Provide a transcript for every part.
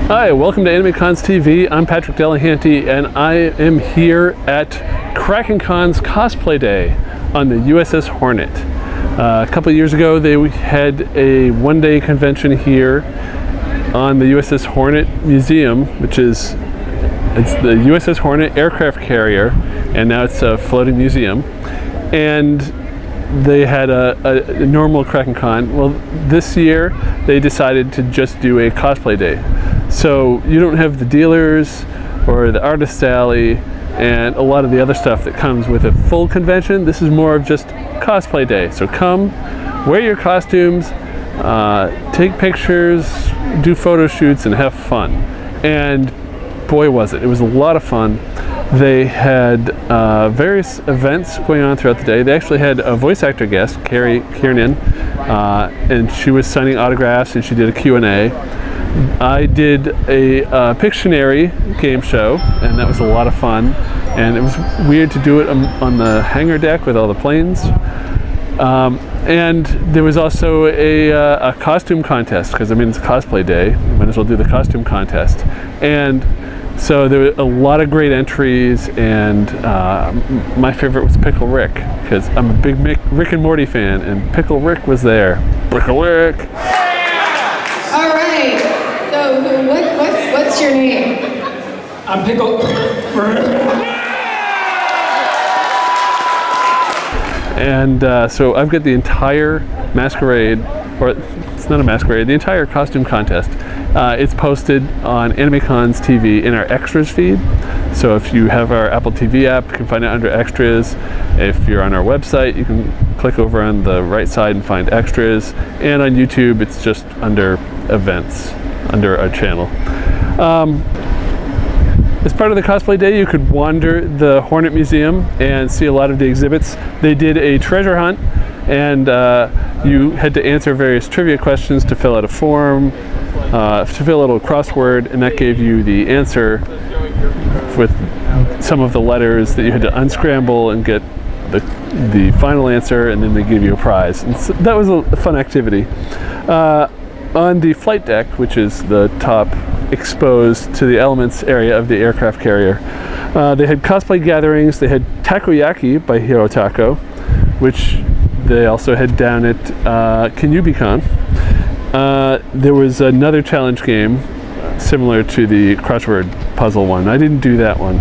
Hi, welcome to AnimeCons TV. I'm Patrick Delahanty, and I am here at Kraken Con's Cosplay Day on the USS Hornet. A couple of years ago, they had a one-day convention here on the USS Hornet Museum, which is the USS Hornet aircraft carrier, and now it's a floating museum. And they had a normal Kraken Con. Well, this year they decided to just do a cosplay day. So you don't have the dealers or the artist alley and a lot of the other stuff that comes with a full convention. This is more of just cosplay day. So come, wear your costumes, take pictures, do photo shoots, and have fun. And boy was it. It was a lot of fun. They had various events going on throughout the day. They actually had a voice actor guest, Carrie Kiernan, and she was signing autographs and she did a Q&A. I did a Pictionary game show, and that was a lot of fun. And it was weird to do it on the hangar deck with all the planes. And there was also a costume contest, because I mean it's cosplay day, you might as well do the costume contest. And so there were a lot of great entries, and my favorite was Pickle Rick, because I'm a big Rick and Morty fan, and Pickle Rick was there. Pickle Rick! All right, so what's your name? I'm Pickle Rick. And so I've got the entire masquerade, or it's not a masquerade, the entire costume contest. It's posted on AnimeCons TV in our extras feed. So if you have our Apple TV app, you can find it under extras. If you're on our website, you can click over on the right side and find extras. And on YouTube, it's just under events, under our channel. As part of the cosplay day, you could wander the Hornet Museum and see a lot of the exhibits. They did a treasure hunt, and you had to answer various trivia questions to fill out a form, to fill out a little crossword, and that gave you the answer with some of the letters that you had to unscramble and get the final answer, and then they give you a prize. And so that was a fun activity. On the flight deck, which is the top exposed to the elements area of the aircraft carrier, they had cosplay gatherings. They had takoyaki by Hiro Taco, which they also had down at Con. There was another challenge game similar to the crossword puzzle one. I didn't do that one.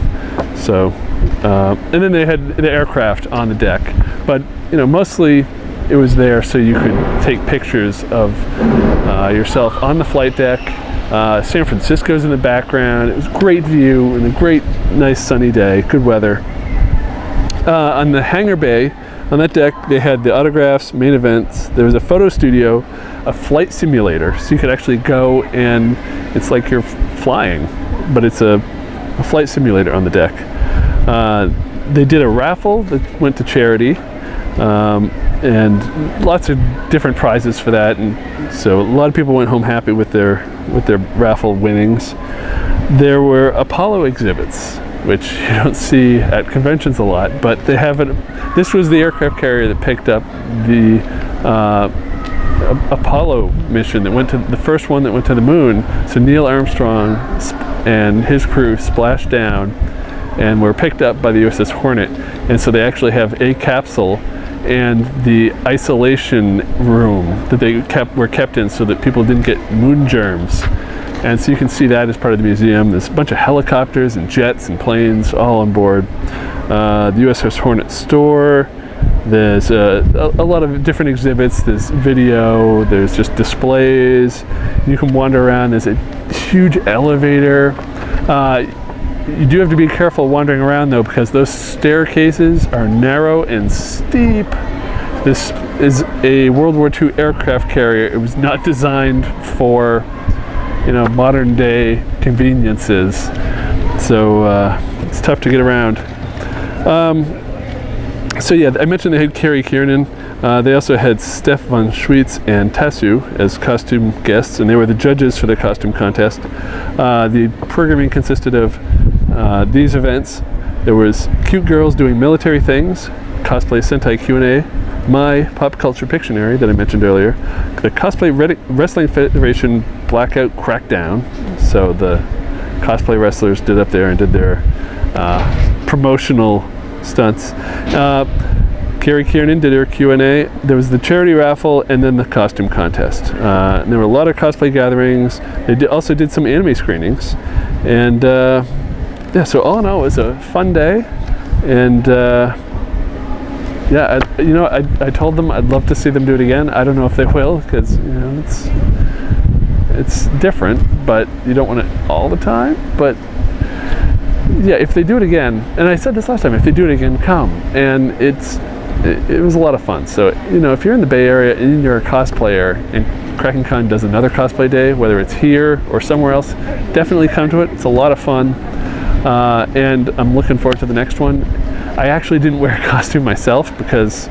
So, and then they had the aircraft on the deck, but you know, mostly it was there so you could take pictures of yourself on the flight deck. San Francisco's in the background. It was a great view and a great, nice sunny day, good weather. On the hangar bay, on that deck, they had the autographs, main events. There was a photo studio, a flight simulator, so you could actually go and it's like you're flying, but it's a flight simulator on the deck. They did a raffle that went to charity, and lots of different prizes for that, and so a lot of people went home happy with their raffle winnings. There were Apollo exhibits, which you don't see at conventions a lot, but they have it. This was the aircraft carrier that picked up the Apollo mission that went to the first one that went to the moon. So Neil Armstrong and his crew splashed down and were picked up by the USS Hornet, and so they actually have a capsule and the isolation room that they were kept in so that people didn't get moon germs. And so you can see that as part of the museum. There's a bunch of helicopters and jets and planes all on board. The USS Hornet store. There's a lot of different exhibits. There's video, there's just displays. You can wander around. There's a huge elevator. You do have to be careful wandering around though, because those staircases are narrow and steep. This is a World War II aircraft carrier. It was not designed for, you know, modern day conveniences. So it's tough to get around. So yeah, I mentioned they had Carrie Kiernan. They also had Steph von Schweetz and Tassu as costume guests, and they were the judges for the costume contest. The programming consisted of these events. There was cute girls doing military things, cosplay Sentai Q&A, my Pop Culture Pictionary that I mentioned earlier, the Cosplay Wrestling Federation Blackout Crackdown. So the cosplay wrestlers did up there and did their promotional stunts. Carrie Kiernan did her Q&A. There was the charity raffle and then the costume contest. And there were a lot of cosplay gatherings. They also did some anime screenings. And yeah, so all in all, it was a fun day. And yeah, I told them I'd love to see them do it again. I don't know if they will, because it's different, but you don't want it all the time. But yeah, if they do it again, and I said this last time, if they do it again, come. And it was a lot of fun. So, if you're in the Bay Area and you're a cosplayer and Kraken Con does another cosplay day, whether it's here or somewhere else, definitely come to it. It's a lot of fun. And I'm looking forward to the next one. I actually didn't wear a costume myself because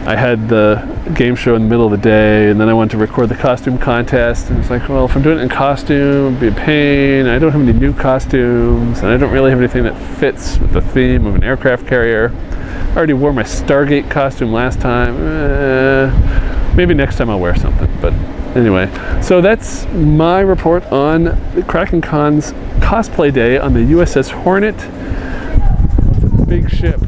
I had the game show in the middle of the day, and then I wanted to record the costume contest, and it's like, well, if I'm doing it in costume, it'd be a pain. I don't have any new costumes, and I don't really have anything that fits with the theme of an aircraft carrier. I already wore my Stargate costume last time. Maybe next time I'll wear something, but anyway. So that's my report on the Kraken Con's cosplay day on the USS Hornet. Big ship.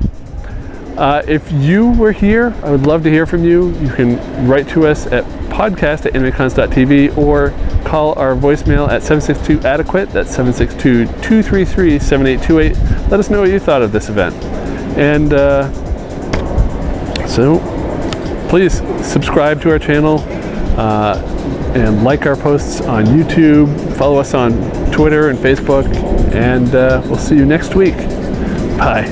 If you were here, I would love to hear from you. You can write to us at podcast@animecons.tv or call our voicemail at 762-ADEQUATE. That's 762-233-7828. Let us know what you thought of this event. And so please subscribe to our channel and like our posts on YouTube. Follow us on Twitter and Facebook. And we'll see you next week. Bye.